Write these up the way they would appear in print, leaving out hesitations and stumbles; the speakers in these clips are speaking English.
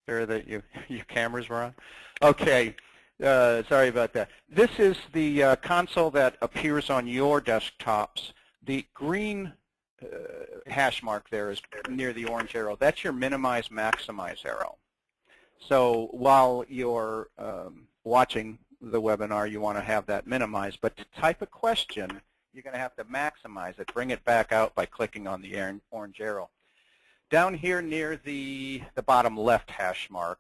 Sure that your cameras were on? Okay. Sorry about that. This is the console that appears on your desktops. The green hash mark there is near the orange arrow. That's your minimize, maximize arrow. So while you're watching the webinar, you want to have that minimized. But to type a question, you're going to have to maximize it. Bring it back out by clicking on the orange arrow. Down here near the bottom left hash mark,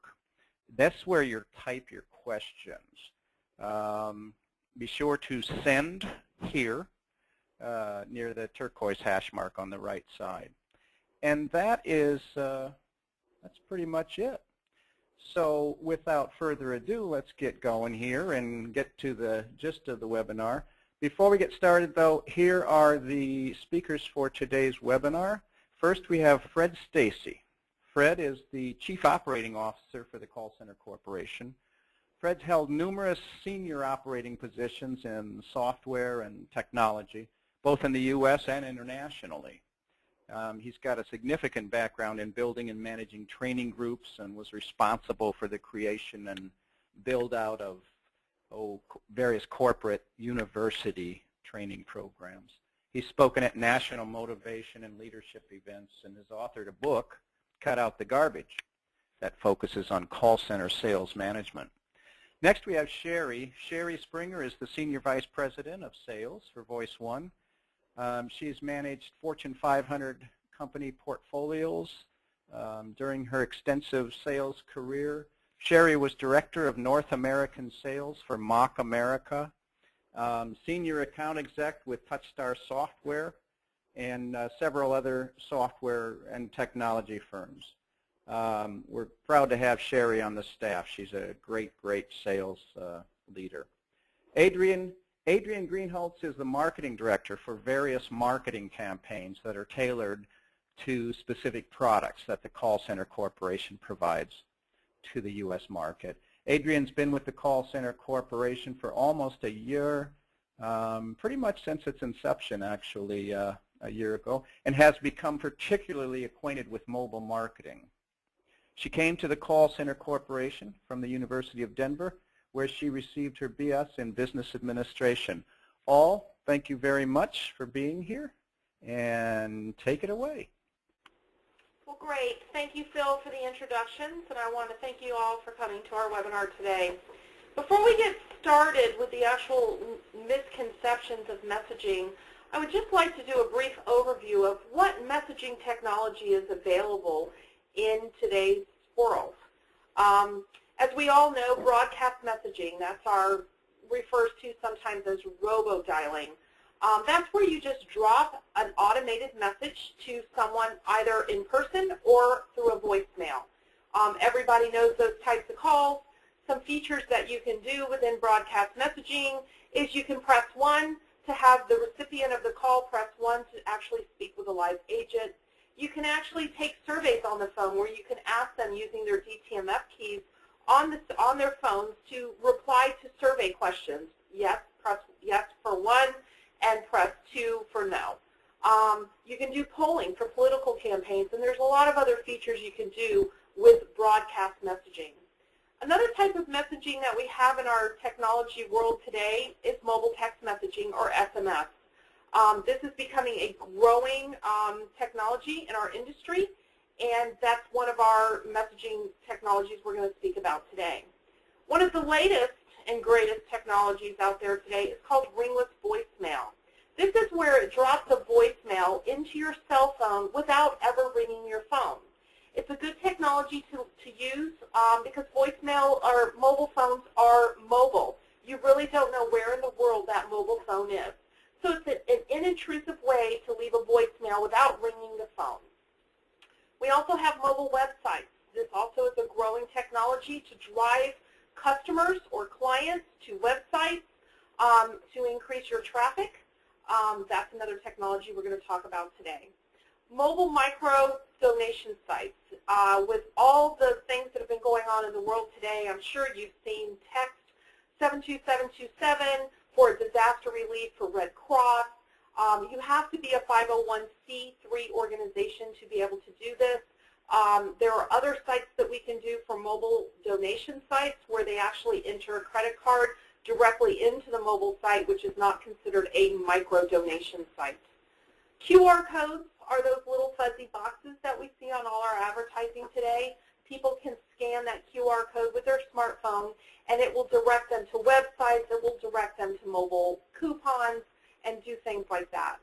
that's where you type your questions. Be sure to send here near the turquoise hash mark on the right side. And that is, that's pretty much it. So without further ado, let's get going here and get to the gist of the webinar. Before we get started, though, here are the speakers for today's webinar. First, we have Fred Stacy. Fred is the Chief Operating Officer for the Call Center Corporation. Fred's held numerous senior operating positions in software and technology, both in the U.S. and internationally. He's got a significant background in building and managing training groups and was responsible for the creation and build-out of various corporate university training programs. He's spoken at national motivation and leadership events and has authored a book, Cut Out the Garbage, that focuses on call center sales management. Next we have Sherry. Sherry Springer is the Senior Vice President of Sales for Voice One. She's managed Fortune 500 company portfolios during her extensive sales career. Sherry was Director of North American Sales for Mock America, Senior Account Exec with Touchstar Software, and several other software and technology firms. We're proud to have Sherry on the staff. She's a great sales leader. Adrian Greenholtz is the Marketing Director for various marketing campaigns that are tailored to specific products that the Call Center Corporation provides to the U.S. market. Adrian's been with the Call Center Corporation for almost a year, pretty much since its inception, actually, a year ago, and has become particularly acquainted with mobile marketing. She came to the Call Center Corporation from the University of Denver, where she received her BS in Business Administration. All, thank you very much for being here, and take it away. Well, great. Thank you, Phil, for the introductions, and I want to thank you all for coming to our webinar today. Before we get started with the actual misconceptions of messaging, I would just like to do a brief overview of what messaging technology is available in today's world. As we all know, broadcast messaging, refers to sometimes as robo-dialing. That's where you just drop an automated message to someone either in person or through a voicemail. Everybody knows those types of calls. Some features that you can do within broadcast messaging is you can press 1 to have the recipient of the call press 1 to actually speak with a live agent. You can actually take surveys on the phone where you can ask them using their DTMF keys on their phones to reply to survey questions. Yes, press yes for 1 and press 2 for no. You can do polling for political campaigns, and there's a lot of other features you can do with broadcast messaging. Another type of messaging that we have in our technology world today is mobile text messaging, or SMS. This is becoming a growing technology in our industry, and that's one of our messaging technologies we're going to speak about today. One of the latest and greatest technologies out there today is called Ringless voicemail. This is where it drops a voicemail into your cell phone without ever ringing your phone. It's a good technology to use because voicemail or mobile phones are mobile. You really don't know where in the world that mobile phone is. So it's an inintrusive way to leave a voicemail without ringing the phone. We also have mobile websites. This also is a growing technology to drive customers or clients to websites to increase your traffic. That's another technology we're going to talk about today. Mobile micro donation sites. With all the things that have been going on in the world today, I'm sure you've seen text 72727 for disaster relief for Red Cross. You have to be a 501c3 organization to be able to do this. There are other sites that we can do for mobile donation sites where they actually enter a credit card directly into the mobile site, which is not considered a micro-donation site. QR codes are those little fuzzy boxes that we see on all our advertising today. People can scan that QR code with their smartphone, and it will direct them to websites, it will direct them to mobile coupons, and do things like that.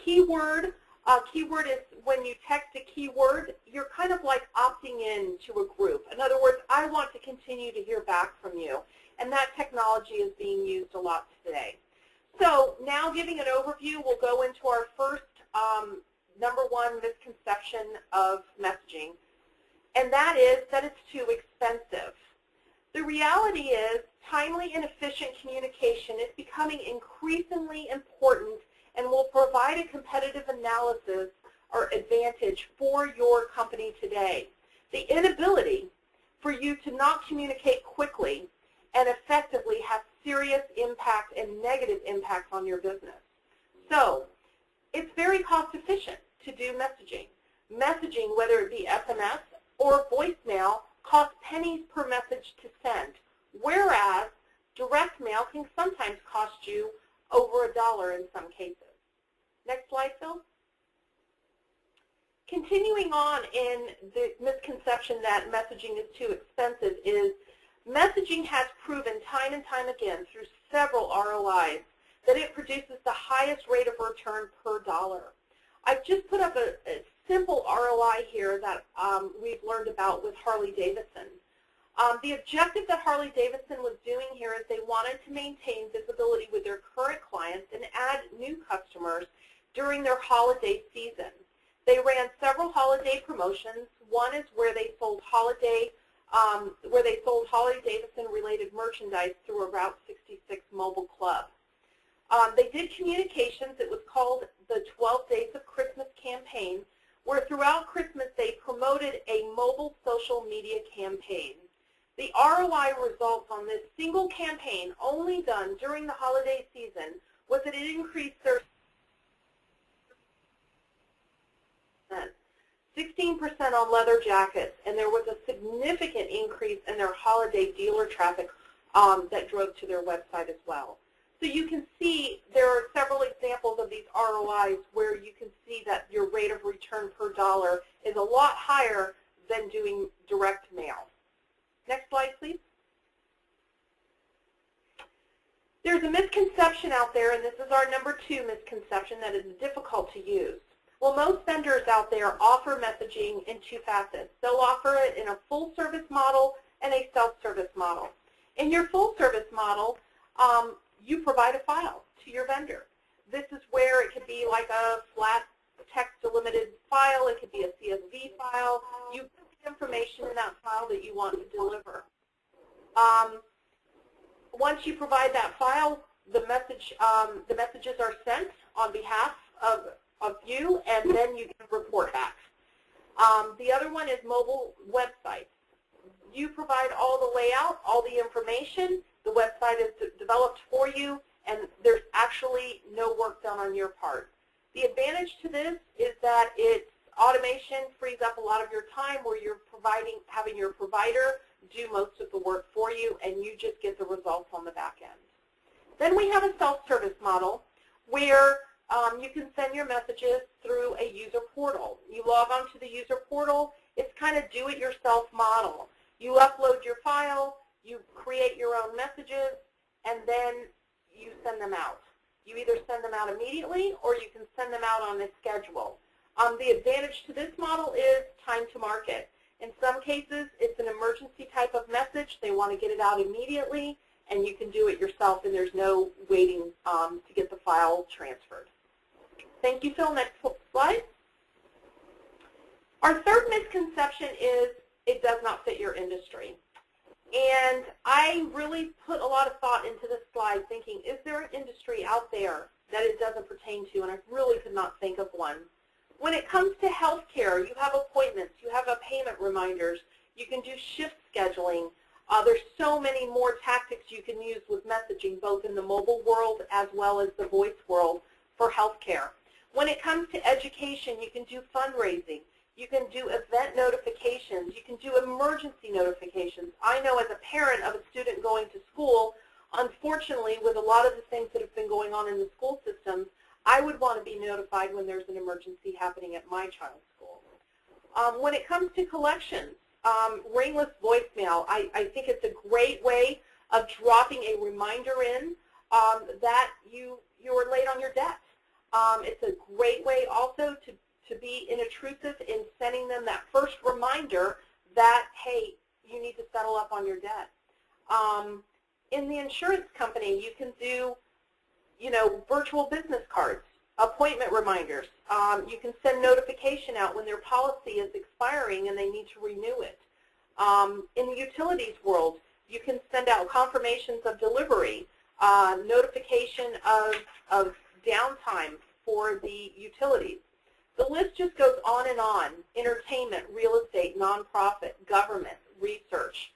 Keyword is when you text a keyword, you're kind of like opting in to a group. In other words, I want to continue to hear back from you, and that technology is being used a lot today. So now giving an overview, we'll go into our first number one misconception of messaging, and that is that it's too expensive. The reality is timely and efficient communication is becoming increasingly important and will provide a competitive analysis or advantage for your company today. The inability for you to not communicate quickly and effectively has serious impact and negative impact on your business. So it's very cost efficient to do messaging. Messaging, whether it be SMS or voicemail, costs pennies per message to send, whereas direct mail can sometimes cost you over $1 in some cases. Next slide, Phil. Continuing on in the misconception that messaging is too expensive is messaging has proven time and time again through several ROIs that it produces the highest rate of return per dollar. I've just put up a simple ROI here that we've learned about with Harley-Davidson. The objective that Harley-Davidson was doing here is they wanted to maintain visibility with their current clients and add new customers during their holiday season. They ran several holiday promotions. One is where they sold Harley-Davidson related merchandise through a Route 66 mobile club. They did communications. It was called the 12 Days of Christmas campaign, where throughout Christmas they promoted a mobile social media campaign. The ROI results on this single campaign, only done during the holiday season, was that it increased their 16% on leather jackets, and there was a significant increase in their holiday dealer traffic that drove to their website as well. So you can see there are several examples of these ROIs where you can see that your rate of return per dollar is a lot higher than doing direct mail. Next slide, please. There's a misconception out there, and this is our number 2 misconception, that is difficult to use. Well, most vendors out there offer messaging in 2 facets. They'll offer it in a full-service model and a self-service model. In your full-service model, you provide a file to your vendor. This is where it could be like a flat text delimited file. It could be a CSV file. You put the information in that file that you want to deliver. Once you provide that file, the messages are sent on behalf of you, and then you can report back. The other one is mobile websites. You provide all the layout, all the information. The website is developed for you, and there's actually no work done on your part. The advantage to this is that it's automation frees up a lot of your time where you're having your provider do most of the work for you, and you just get the results on the back end. Then we have a self-service model where you can send your messages through a user portal. You log on to the user portal. It's kind of do-it-yourself model. You upload your file, you create your own messages, and then you send them out. You either send them out immediately or you can send them out on a schedule. The advantage to this model is time to market. In some cases, it's an emergency type of message. They want to get it out immediately, and you can do it yourself, and there's no waiting to get the file transferred. Thank you, Phil. Next slide. Our third misconception is it does not fit your industry. And I really put a lot of thought into this slide thinking, is there an industry out there that it doesn't pertain to? And I really could not think of one. When it comes to healthcare, you have appointments, you have payment reminders, you can do shift scheduling. There's so many more tactics you can use with messaging, both in the mobile world as well as the voice world for healthcare. When it comes to education, you can do fundraising. You can do event notifications. You can do emergency notifications. I know as a parent of a student going to school, unfortunately, with a lot of the things that have been going on in the school systems, I would want to be notified when there's an emergency happening at my child's school. When it comes to collections, Ringless voicemail, I think it's a great way of dropping a reminder in that you're late on your debt. It's a great way also to be inintrusive in sending them that first reminder that, hey, you need to settle up on your debt. In the insurance company, you can do, virtual business cards, appointment reminders. You can send notification out when their policy is expiring and they need to renew it. In the utilities world, you can send out confirmations of delivery, notification of downtime for the utilities. The list just goes on and on. Entertainment, real estate, nonprofit, government, research.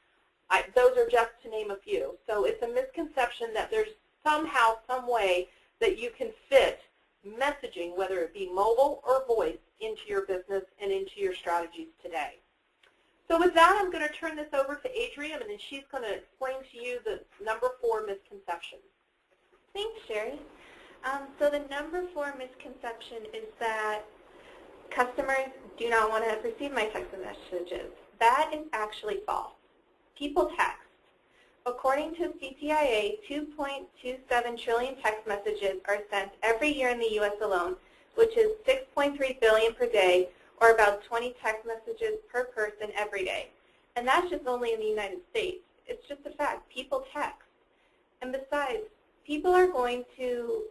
Those are just to name a few. So it's a misconception that there's somehow, some way that you can fit messaging, whether it be mobile or voice, into your business and into your strategies today. So with that, I'm going to turn this over to Adrienne, and then she's going to explain to you the number 4 misconception. Thanks, Sherry. So the number 4 misconception is that customers do not want to receive my text messages. That is actually false. People text. According to CTIA, 2.27 trillion text messages are sent every year in the U.S. alone, which is 6.3 billion per day, or about 20 text messages per person every day. And that's just only in the United States. It's just a fact. People text. And besides, people are going to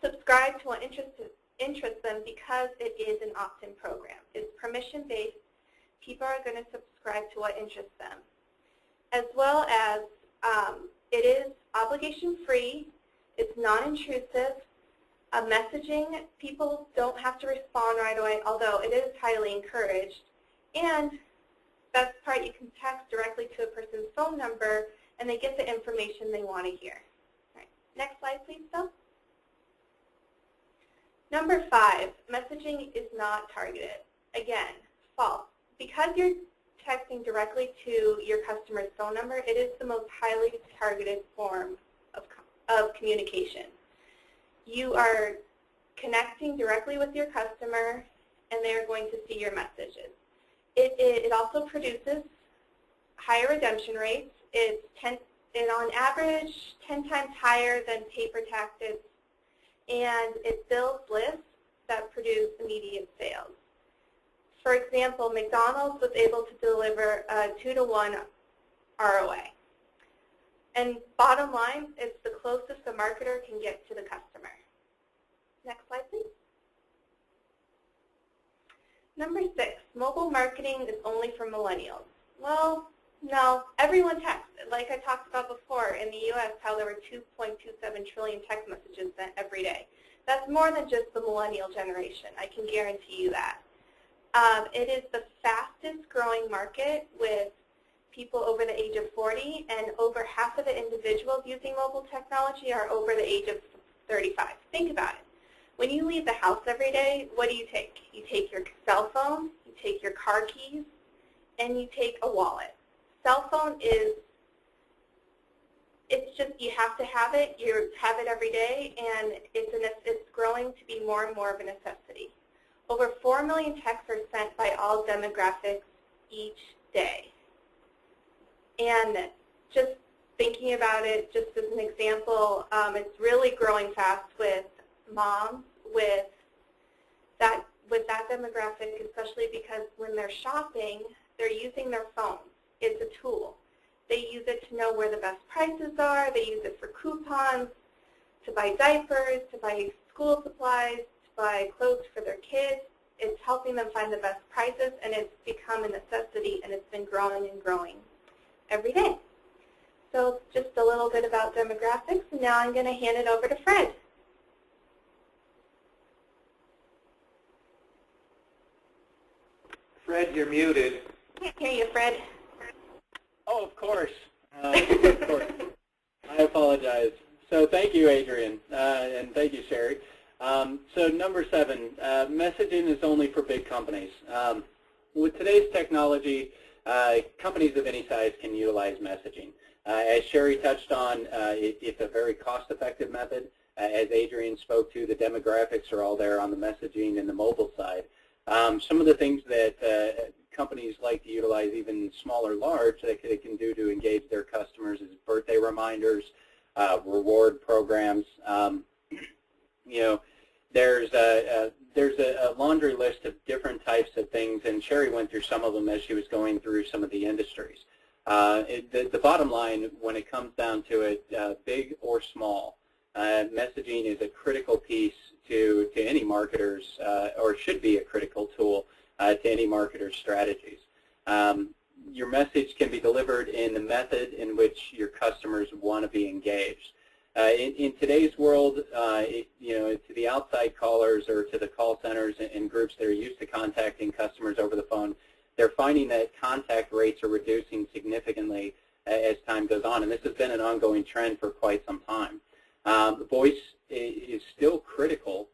subscribe to what interests them because it is an opt-in program. It's permission-based. People are going to subscribe to what interests them. As well as it is obligation-free. It's non-intrusive. Messaging, people don't have to respond right away, although it is highly encouraged. And best part, you can text directly to a person's phone number, and they get the information they want to hear. All right. Next slide, please, Phil. Number 5, messaging is not targeted. Again, false. Because you're texting directly to your customer's phone number, it is the most highly targeted form of communication. You are connecting directly with your customer, and they are going to see your messages. It also produces higher redemption rates. It's on average 10 times higher than paper tactics, and it builds lists that produce immediate sales. For example, McDonald's was able to deliver a 2-to-1 ROA. And bottom line, it's the closest a marketer can get to the customer. Next slide, please. Number 6, mobile marketing is only for millennials. Well, no, everyone texts. Like I talked about before in the U.S., how there were 2.27 trillion text messages sent every day. That's more than just the millennial generation. I can guarantee you that. It is the fastest growing market with people over the age of 40, and over half of the individuals using mobile technology are over the age of 35. Think about it. When you leave the house every day, what do you take? You take your cell phone, you take your car keys, and you take a wallet. Cell phone is, it's just, you have to have it. You have it every day, and it's growing to be more and more of a necessity. Over 4 million texts are sent by all demographics each day. And just thinking about it, just as an example, it's really growing fast with moms, with that demographic, especially because when they're shopping, they're using their phones. It's a tool. They use it to know where the best prices are. They use it for coupons, to buy diapers, to buy school supplies, to buy clothes for their kids. It's helping them find the best prices, and it's become a necessity, and it's been growing and growing every day. So just a little bit about demographics. Now I'm going to hand it over to Fred. Fred, you're muted. Can't hear you, Fred. Oh, of course. Of course. I apologize. So thank you, Adrienne, and thank you, Sherry. So number 7, messaging is only for big companies. With today's technology, companies of any size can utilize messaging. As Sherry touched on, it's a very cost-effective method. As Adrian spoke to, the demographics are all there on the messaging and the mobile side. Some of the things that companies like to utilize, even small or large, that they can do to engage their customers is birthday reminders, reward programs. You know, there's a laundry list of different types of things, and Sherry went through some of them as she was going through some of the industries. The bottom line, when it comes down to it, big or small, messaging is a critical piece to any marketer's, or should be a critical tool to any marketer's strategies. Your message can be delivered in the method in which your customers want to be engaged. In today's world, you know, to the outside callers or to the call centers and groups that are used to contacting customers over the phone, they're finding that contact rates are reducing significantly as time goes on, and this has been an ongoing trend for quite some time. Voice is still critical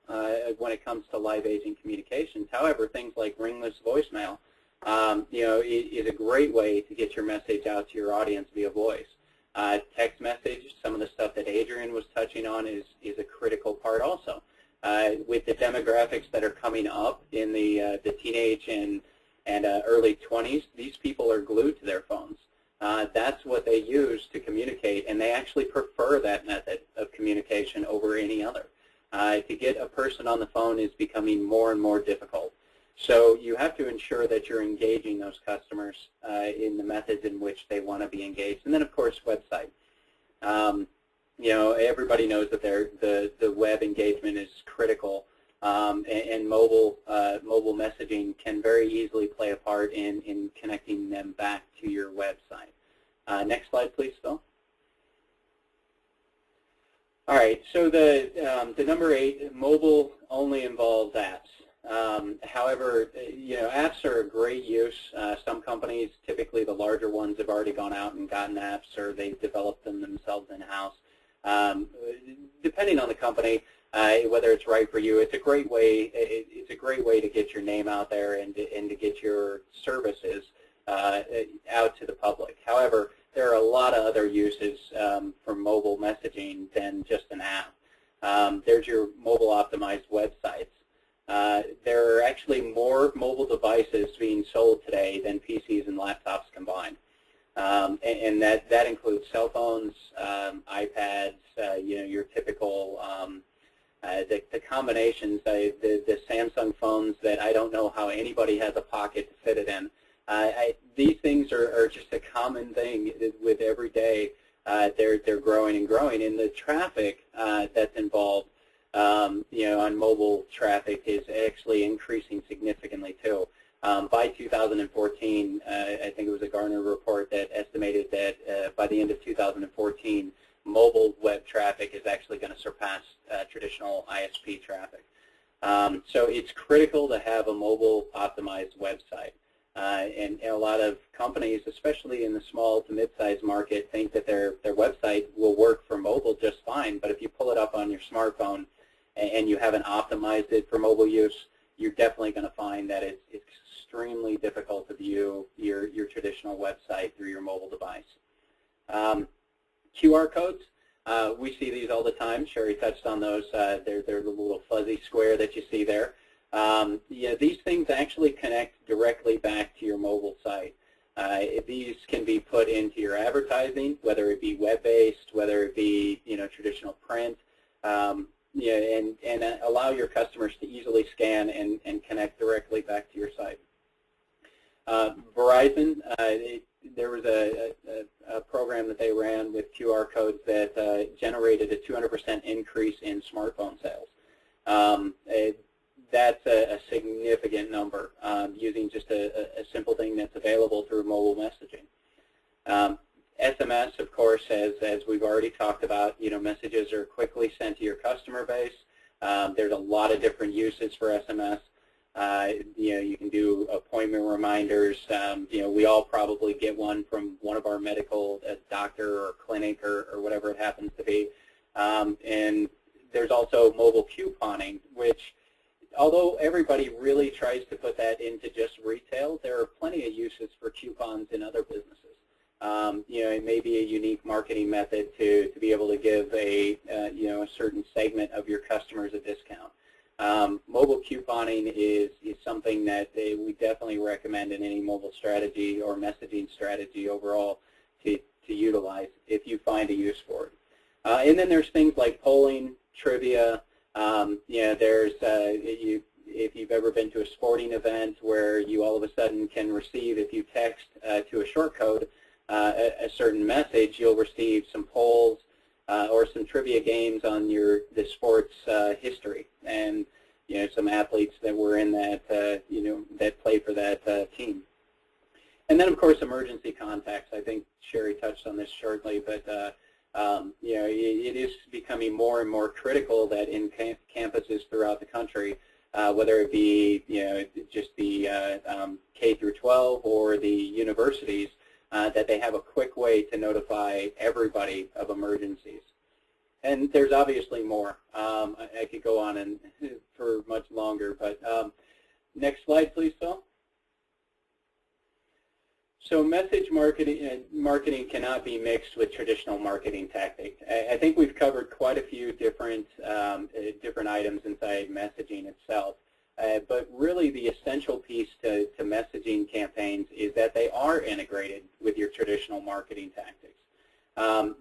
when it comes to live agent communications. However, things like Ringless voicemail, you know, is a great way to get your message out to your audience via voice. Text message, some of the stuff that Adrian was touching on is a critical part also. With the demographics that are coming up in the teenage and early 20s, these people are glued to their phones. That's what they use to communicate, and they actually prefer that method of communication over any other. To get a person on the phone is becoming more and more difficult. So you have to ensure that you're engaging those customers in the methods in which they want to be engaged. And then, of course, website. You know, everybody knows that the web engagement is critical, and mobile messaging can very easily play a part in connecting them back to your website. Next slide, please, Phil. All right, so the number 8, mobile only involves apps. However, you know, apps are a great use. Some companies, typically the larger ones, have already gone out and gotten apps, or they've developed them themselves in-house. Depending on the company, whether it's right for you, it's a great way. It's a great way to get your name out there and to get your services out to the public. However, there are a lot of other uses for mobile messaging than just an app. There's your mobile optimized websites. There are actually more mobile devices being sold today than PCs and laptops combined, and that includes cell phones, iPads, you know, your typical the combinations, the Samsung phones that I don't know how anybody has a pocket to fit it in. These things are just a common thing with every day. They're growing and growing, and the traffic that's involved, you know, on mobile traffic is actually increasing significantly too. By 2014, I think it was a Gartner report that estimated that by the end of 2014, mobile web traffic is actually going to surpass traditional ISP traffic. So it's critical to have a mobile optimized website. And a lot of companies, especially in the small to mid-sized market, think that their website will work for mobile just fine, but if you pull it up on your smartphone and you haven't optimized it for mobile use, you're definitely going to find that it's extremely difficult to view your traditional website through your mobile device. QR codes, we see these all the time. Sherry touched on those. They're the little fuzzy square that you see there. Yeah, these things actually connect directly back to your mobile site. These can be put into your advertising, whether it be web-based, whether it be, you know, traditional print. Yeah, and allow your customers to easily scan and connect directly back to your site. Verizon, there was a program that they ran with QR codes that generated a 200% increase in smartphone sales. That's a significant number using just a simple thing that's available through mobile messaging. SMS, of course, as we've already talked about, you know, messages are quickly sent to your customer base. There's a lot of different uses for SMS. You know, you can do appointment reminders. You know, we all probably get one from one of our medical doctor or clinic or whatever it happens to be. And There's also mobile couponing, which, although everybody really tries to put that into just retail, there are plenty of uses for coupons in other businesses. It may be a unique marketing method to be able to give a certain segment of your customers a discount. Mobile couponing is something that we definitely recommend in any mobile strategy or messaging strategy overall to utilize if you find a use for it. And then there's things like polling, trivia. If you've ever been to a sporting event where you all of a sudden can receive, if you text to a short code a certain message, you'll receive some polls or some trivia games on the sports history and some athletes that were in that that play for that team. And then of course emergency contacts. I think Sherry touched on this shortly, but it is becoming more and more critical that in campuses throughout the country, whether it be just the K through 12 or the universities, that they have a quick way to notify everybody of emergencies. And there's obviously more. I could go on for much longer, but next slide, please, Phil. So message marketing cannot be mixed with traditional marketing tactics. I think we've covered quite a few different items inside messaging itself. But really the essential piece to messaging campaigns is that they are integrated with your traditional marketing tactics.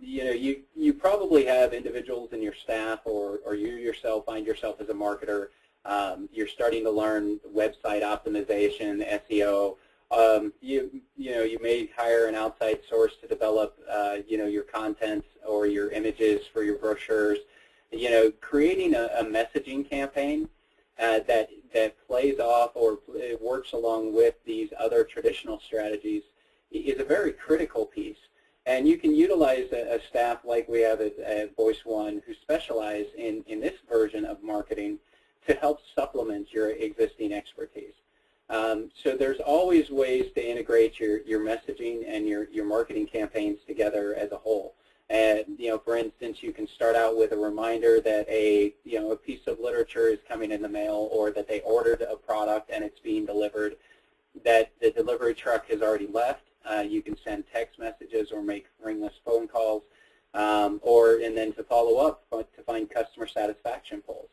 You probably have individuals in your staff or you yourself find yourself as a marketer. You're starting to learn website optimization, SEO. You may hire an outside source to develop your content or your images for your brochures. Creating a messaging campaign that plays off or works along with these other traditional strategies is a very critical piece. And you can utilize a staff like we have at Voice One who specialize in this version of marketing to help supplement your existing expertise. So there's always ways to integrate your messaging and your marketing campaigns together as a whole. And for instance, you can start out with a reminder that a piece of literature is coming in the mail, or that they ordered a product and it's being delivered, that the delivery truck has already left. You can send text messages or make ringless phone calls, and then to follow up to find customer satisfaction polls.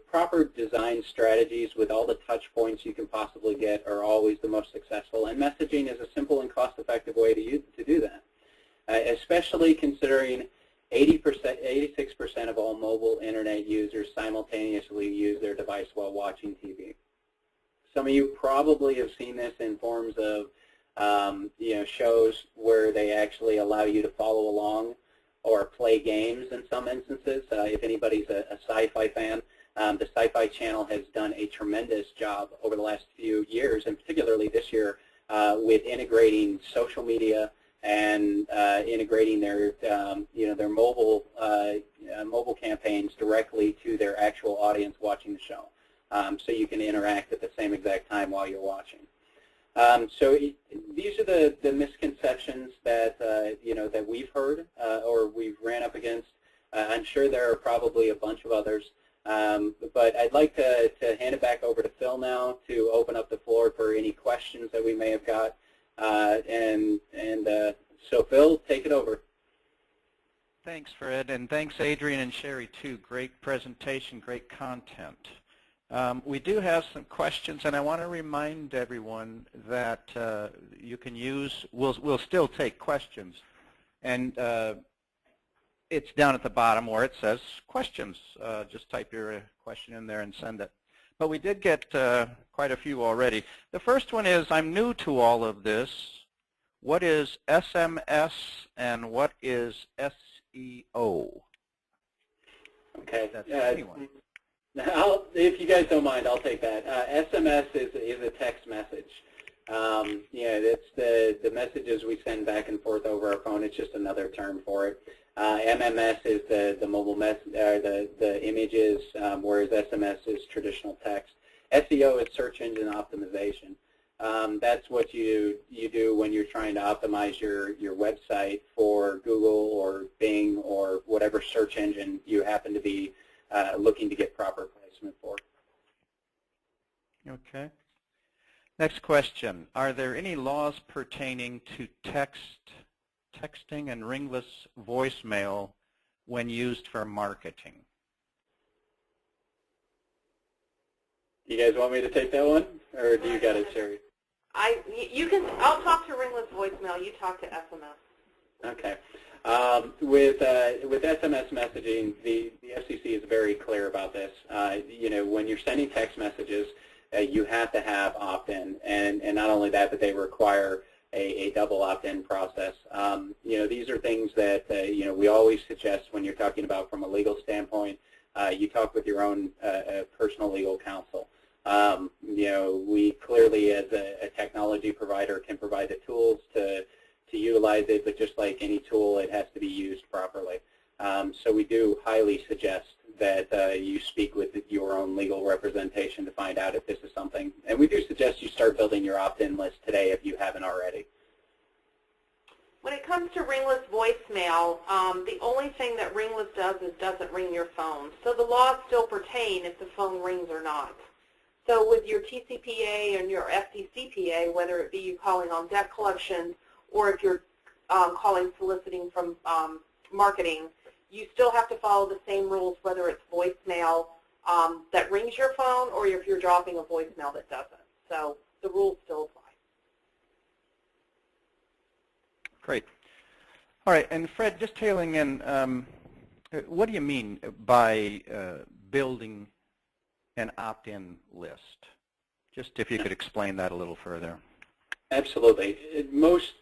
Proper design strategies with all the touch points you can possibly get are always the most successful, and messaging is a simple and cost-effective way to do that. Especially considering 86% of all mobile internet users simultaneously use their device while watching TV. Some of you probably have seen this in forms of shows where they actually allow you to follow along or play games in some instances. If anybody's a sci-fi fan, the Sci-Fi Channel has done a tremendous job over the last few years, and particularly this year, with integrating social media and integrating their mobile campaigns directly to their actual audience watching the show, so you can interact at the same exact time while you're watching. These are the misconceptions that that we've heard or we've ran up against. I'm sure there are probably a bunch of others, but I'd like to hand it back over to Phil now to open up the floor for any questions that we may have got. So Phil, take it over. Thanks, Fred, and thanks, Adrian and Sherry, too. Great presentation, great content. We do have some questions, and I want to remind everyone that you can use, we'll still take questions, and it's down at the bottom where it says questions. Just type your question in there and send it. But we did get quite a few already. The first one is, I'm new to all of this. What is SMS and what is SEO? Okay. That's anyone. If you guys don't mind, I'll take that. SMS is a text message. It's the messages we send back and forth over our phone. It's just another term for it. MMS is the mobile the images, whereas SMS is traditional text. SEO is search engine optimization. That's what you do when you're trying to optimize your website for Google or Bing or whatever search engine you happen to be looking to get proper placement for. Okay. Next question. Are there any laws pertaining to texting and ringless voicemail when used for marketing? You guys want me to take that one, or do you got it, Sherry? I'll talk to ringless voicemail. You talk to SMS. Okay. With SMS messaging, the FCC is very clear about this. When you're sending text messages, you have to have opt-in, and not only that, but they require a double opt-in process. These are things that we always suggest when you're talking about from a legal standpoint. You talk with your own personal legal counsel. We clearly, as a technology provider, can provide the tools to utilize it, but just like any tool, it has to be used properly. So we do highly suggest that you speak with your own legal representation to find out if this is something. And we do suggest you start building your opt-in list today if you haven't already. When it comes to ringless voicemail, the only thing that ringless does is doesn't ring your phone. So the laws still pertain if the phone rings or not. So with your TCPA and your FDCPA, whether it be you calling on debt collection or if you're calling soliciting from marketing, you still have to follow the same rules, whether it's voicemail that rings your phone or if you're dropping a voicemail that doesn't. So the rules still apply. Great. All right, and Fred, just tailing in, what do you mean by building an opt-in list? Just if you could explain that a little further. Absolutely. Most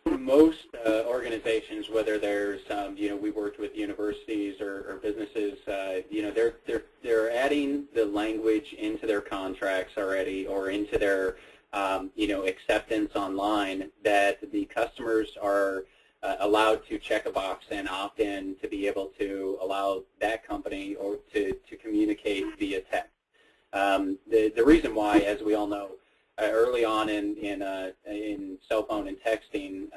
organizations, whether there's we worked with universities or businesses, they're adding the language into their contracts already or into their acceptance online that the customers are allowed to check a box and opt in to be able to allow that company or to communicate via text. The reason why, as we all know, early on in cell phone and texting,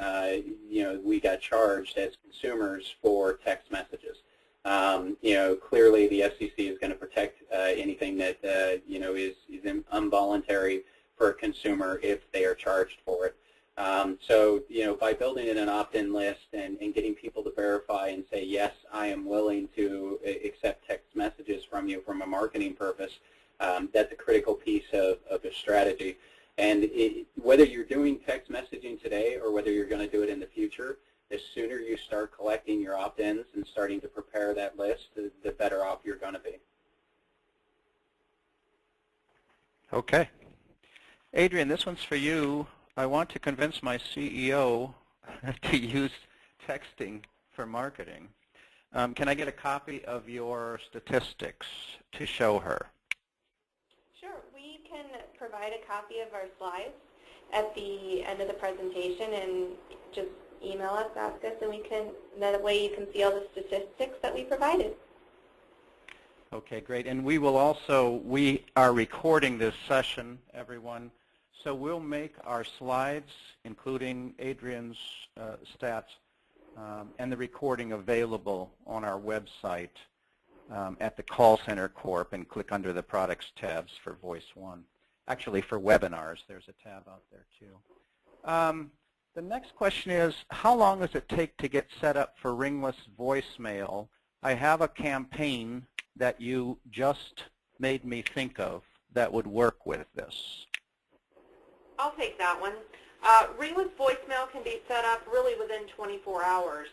we got charged as consumers for text messages. Clearly the FCC is going to protect anything that is involuntary for a consumer if they are charged for it. So by building in an opt-in list and getting people to verify and say, yes, I am willing to accept text messages from you from a marketing purpose, that's a critical piece of a strategy. And whether you're doing text messaging today or whether you're going to do it in the future, the sooner you start collecting your opt-ins and starting to prepare that list, the better off you're going to be. Okay. Adrian, this one's for you. I want to convince my CEO to use texting for marketing. Can I get a copy of your statistics to show her? Sure. We can provide a copy of our slides at the end of the presentation and just email us, ask us, and that way you can see all the statistics that we provided. Okay, great. And we are recording this session, everyone. So we'll make our slides, including Adrian's stats, and the recording available on our website at the Call Center Corp, and click under the Products tabs for Voice One. Actually, for webinars, there's a tab out there too. The next question is, how long does it take to get set up for ringless voicemail? I have a campaign that you just made me think of that would work with this. I'll take that one. Ringless voicemail can be set up really within 24 hours.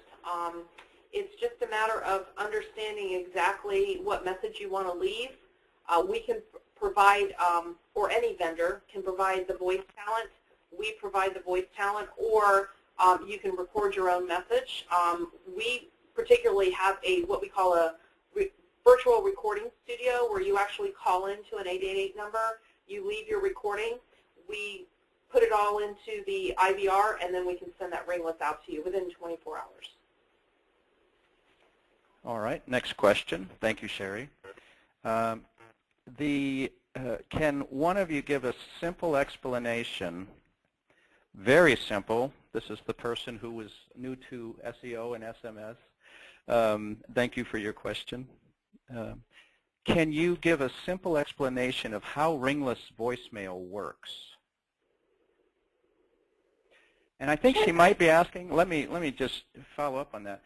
It's just a matter of understanding exactly what message you want to leave. We can provide, or any vendor can provide the voice talent. We provide the voice talent, or you can record your own message. We particularly have what we call a virtual recording studio where you actually call into an 888 number, you leave your recording, we put it all into the IVR, and then we can send that ringless out to you within 24 hours. All right, next question. Thank you, Sherry. Can one of you give a simple explanation Very simple. This is the person who was new to SEO and SMS. Thank you for your question. Can you give a simple explanation of how Ringless voicemail works? And I think she might be asking, let me just follow up on that.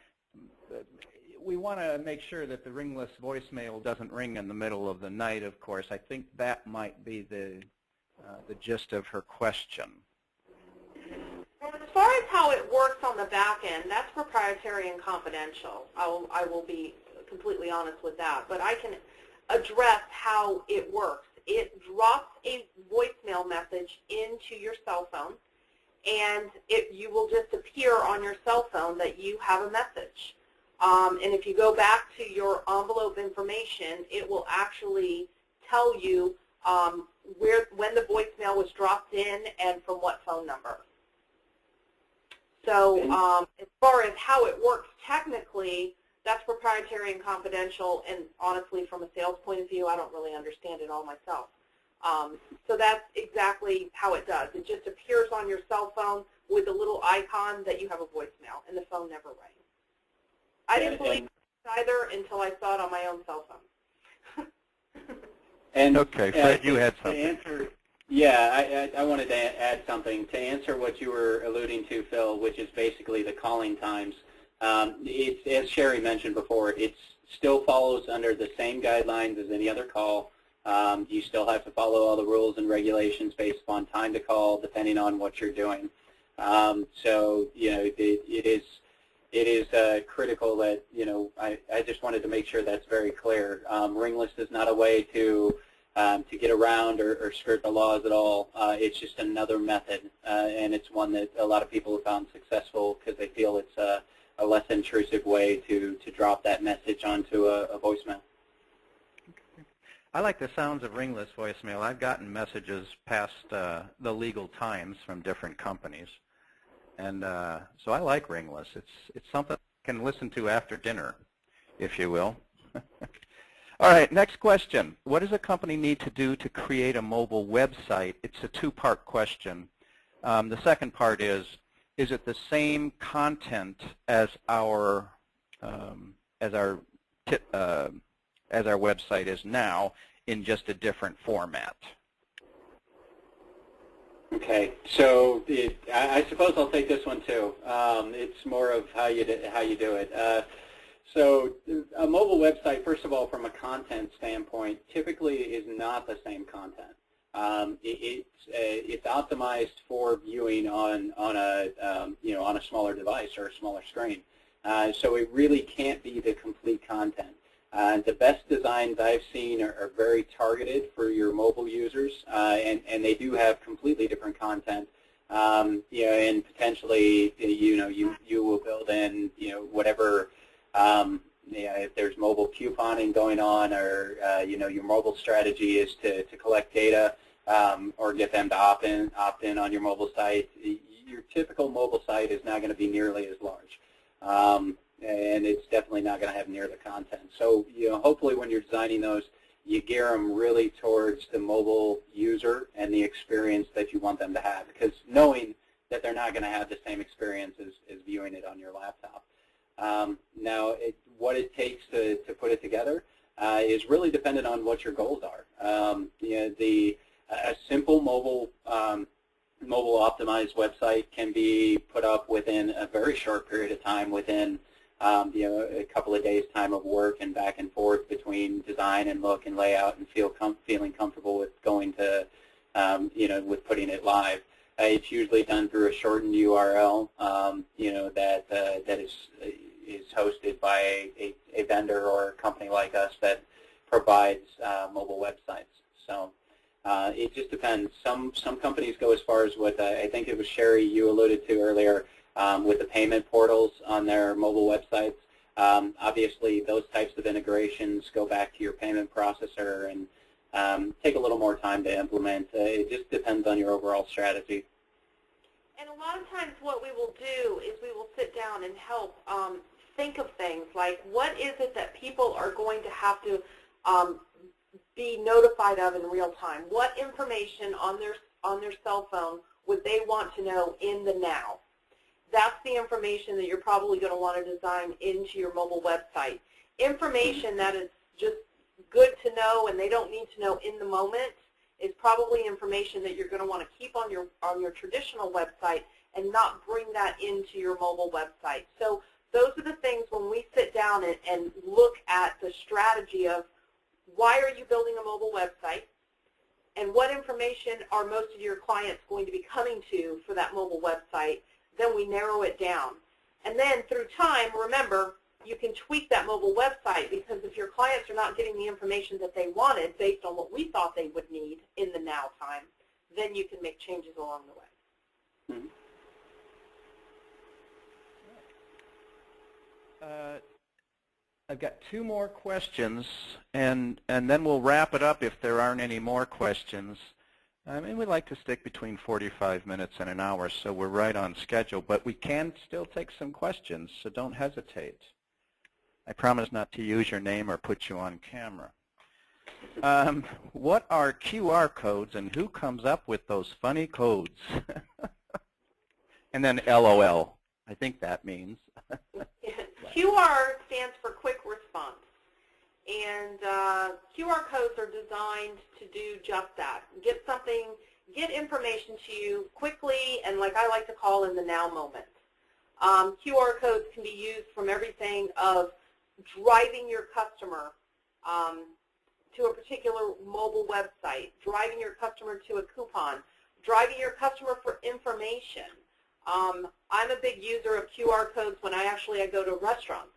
We want to make sure that the Ringless voicemail doesn't ring in the middle of the night, of course. I think that might be the gist of her question. As far as how it works on the back end, that's proprietary and confidential. I will be completely honest with that. But I can address how it works. It drops a voicemail message into your cell phone, and you will just appear on your cell phone that you have a message. And if you go back to your envelope information, it will actually tell you when the voicemail was dropped in and from what phone number. So as far as how it works technically, that's proprietary and confidential, and honestly, from a sales point of view, I don't really understand it all myself. So that's exactly how it does. It just appears on your cell phone with a little icon that you have a voicemail, and the phone never rang. I didn't believe it either until I saw it on my own cell phone. And okay, Fred, you had something. Yeah, I wanted to add something. To answer what you were alluding to, Phil, which is basically the calling times, as Sherry mentioned before, it still follows under the same guidelines as any other call. You still have to follow all the rules and regulations based upon time to call, depending on what you're doing. So, you know, it is critical that, you know, I just wanted to make sure that's very clear. Ringless is not a way to get around or skirt the laws at all. It's just another method, and it's one that a lot of people have found successful because they feel it's a less intrusive way to drop that message onto a voicemail. I like the sounds of Ringless voicemail. I've gotten messages past the legal times from different companies, and so I like Ringless. It's something I can listen to after dinner, if you will. All right, next question. What does a company need to do to create a mobile website? It's a two-part question. The second part is it the same content as our website is now in just a different format? Okay, so I suppose I'll take this one too. It's more of how you do it. So a mobile website, first of all, from a content standpoint, typically is not the same content. It's optimized for viewing on a smaller device or a smaller screen. So it really can't be the complete content. The best designs I've seen are very targeted for your mobile users, and they do have completely different content. And potentially, you will build in, whatever. If there's mobile couponing going on, or your mobile strategy is to collect data or get them to opt in on your mobile site, your typical mobile site is not going to be nearly as large, and it's definitely not going to have near the content. So hopefully when you're designing those, you gear them really towards the mobile user and the experience that you want them to have, because knowing that they're not going to have the same experience as viewing it on your laptop. Now, what it takes to put it together is really dependent on what your goals are. A simple mobile optimized website can be put up within a very short period of time, within a couple of days' time of work and back and forth between design and look and layout and feeling comfortable with going to with putting it live. It's usually done through a shortened URL, that is hosted by a vendor or a company like us that provides mobile websites. So it just depends. Some companies go as far as what I think it was Sherry you alluded to earlier with the payment portals on their mobile websites. Obviously, those types of integrations go back to your payment processor and take a little more time to implement. It just depends on your overall strategy. And a lot of times what we will do is we will sit down and help think of things like, what is it that people are going to have to be notified of in real time? What information on their cell phone what they want to know in the now. That's the information that you're probably going to want to design into your mobile website. Information that is just good to know and they don't need to know in the moment is probably information that you're going to want to keep on your traditional website and not bring that into your mobile website. So those are the things when we sit down and look at the strategy of why are you building a mobile website and what information are most of your clients going to be coming to for that mobile website, then we narrow it down. And then through time, remember, you can tweak that mobile website because if your clients are not getting the information that they wanted based on what we thought they would need in the now time, then you can make changes along the way. Mm-hmm. I've got 2 more questions, and then we'll wrap it up if there aren't any more questions. I mean, we like to stick between 45 minutes and an hour, so we're right on schedule, but we can still take some questions, so don't hesitate. I promise not to use your name or put you on camera. What are QR codes, and who comes up with those funny codes? And then LOL. I think that means. QR stands for quick response, and QR codes are designed to do just that. Get information to you quickly and, like I like to call, in the now moment. QR codes can be used from everything of driving your customer to a particular mobile website, driving your customer to a coupon, driving your customer for information. I'm a big user of QR codes when I go to restaurants.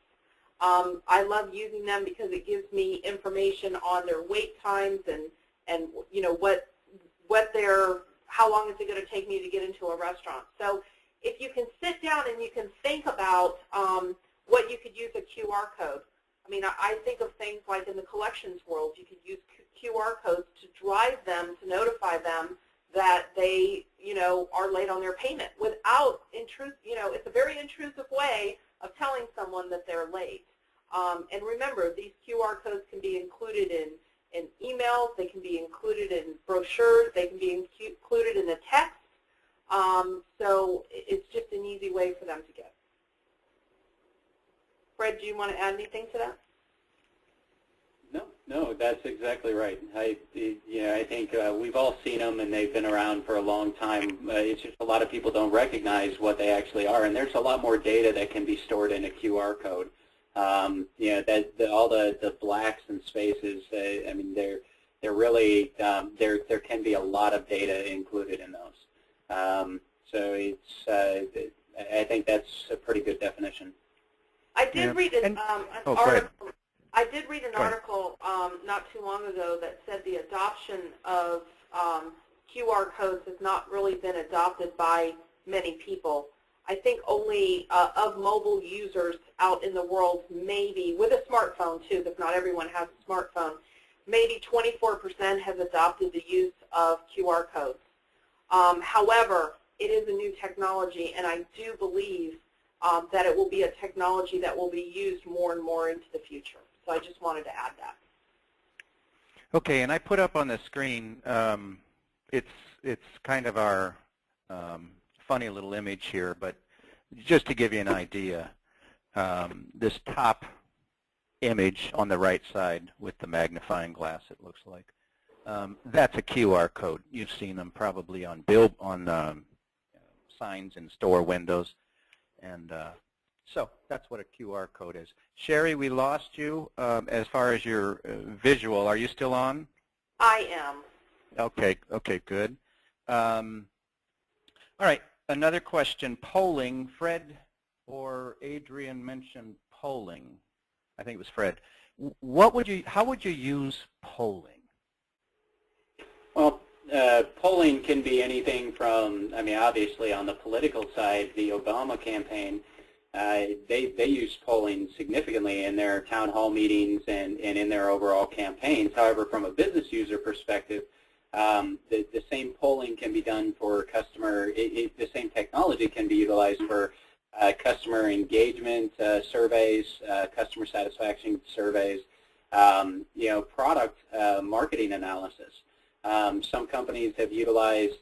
I love using them because it gives me information on their wait times and you know how long is it going to take me to get into a restaurant. So if you can sit down and you can think about what you could use a QR code. I mean, I think of things like in the collections world, you could use QR codes to drive them, to notify them that they, are late on their payment without it's a very intrusive way of telling someone that they're late. And remember, these QR codes can be included in emails, they can be included in brochures, they can be included in a text. So it's just an easy way for them to get. Fred, do you want to add anything to that? No, that's exactly right. I think we've all seen them, and they've been around for a long time. It's just a lot of people don't recognize what they actually are, and there's a lot more data that can be stored in a QR code. All the blacks and spaces. I mean, they're really there can be a lot of data included in those. So it's I think that's a pretty good definition. I did read an article. I did read an article not too long ago that said the adoption of QR codes has not really been adopted by many people. I think only of mobile users out in the world, maybe with a smartphone too, because not everyone has a smartphone, maybe 24% has adopted the use of QR codes. However, it is a new technology, and I do believe that it will be a technology that will be used more and more into the future. So I just wanted to add that. Okay, and I put up on the screen, it's kind of our funny little image here, but just to give you an idea, this top image on the right side with the magnifying glass, it looks like, that's a QR code. You've seen them probably on signs in store windows, and so that's what a QR code is. Sherry, we lost you as far as your visual. Are you still on? I am. Okay, good. All right, another question. Polling. Fred or Adrian mentioned polling. I think it was Fred. How would you use polling? Well, polling can be anything from, obviously on the political side, the Obama campaign, they use polling significantly in their town hall meetings and in their overall campaigns. However, from a business user perspective, the same polling can be done for customer, the same technology can be utilized for customer engagement surveys, customer satisfaction surveys, product marketing analysis. Some companies have utilized,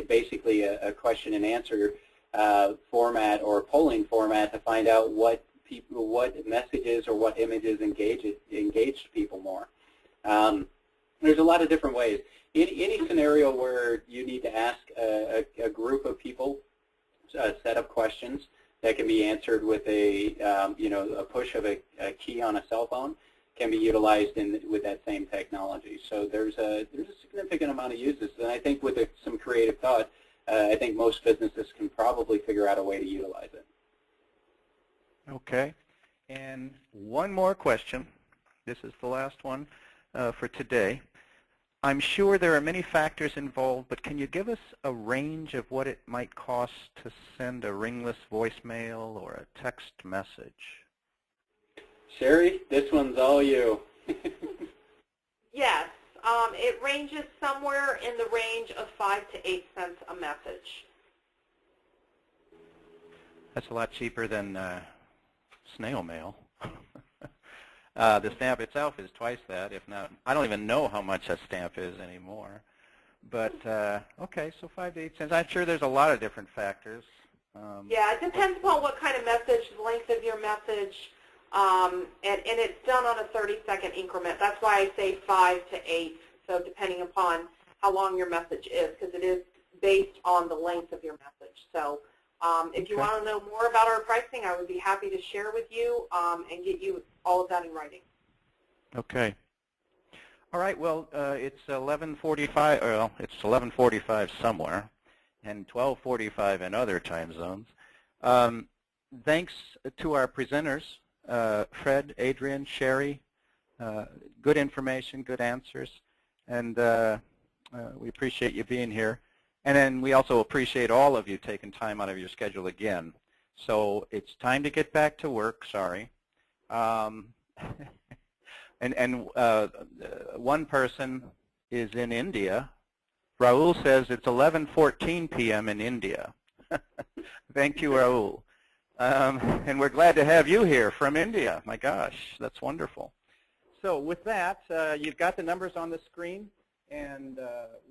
basically a question and answer format or polling format to find out what messages or what images engaged people more. There's a lot of different ways. In any scenario where you need to ask a group of people a set of questions that can be answered with a push of a key on a cell phone, can be utilized with that same technology. So there's a significant amount of uses, and I think with some creative thought, I think most businesses can probably figure out a way to utilize it. Okay, and one more question. This is the last one for today. I'm sure there are many factors involved, but can you give us a range of what it might cost to send a ringless voicemail or a text message? Sherry, this one's all you. Yes, it ranges somewhere in the range of 5 to 8 cents a message. That's a lot cheaper than snail mail. The stamp itself is twice that, if not. I don't even know how much a stamp is anymore. But, okay, so 5 to 8 cents. I'm sure there's a lot of different factors. Yeah, it depends upon what kind of message, the length of your message, and it's done on a 30-second increment. That's why I say 5 to 8, so depending upon how long your message is, because it is based on the length of your message. So if you want to know more about our pricing, I would be happy to share with you and get you all of that in writing. Okay. All right. Well, it's 11:45. Well, it's 11:45 somewhere, and 12:45 in other time zones. Thanks to our presenters, Fred, Adrian, Sherry. Good information, good answers, and we appreciate you being here. And then we also appreciate all of you taking time out of your schedule again. So it's time to get back to work. Sorry. And one person is in India. Raul says it's 11:14 p.m. in India. Thank you, Raul. And we're glad to have you here from India. My gosh, that's wonderful. So with that, you've got the numbers on the screen, and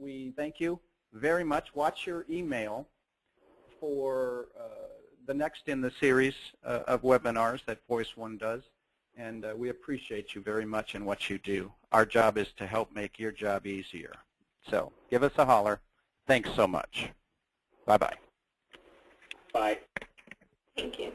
we thank you very much. Watch your email for the next in the series of webinars that Voice One does. And we appreciate you very much in what you do. Our job is to help make your job easier. So give us a holler. Thanks so much. Bye-bye. Bye. Thank you.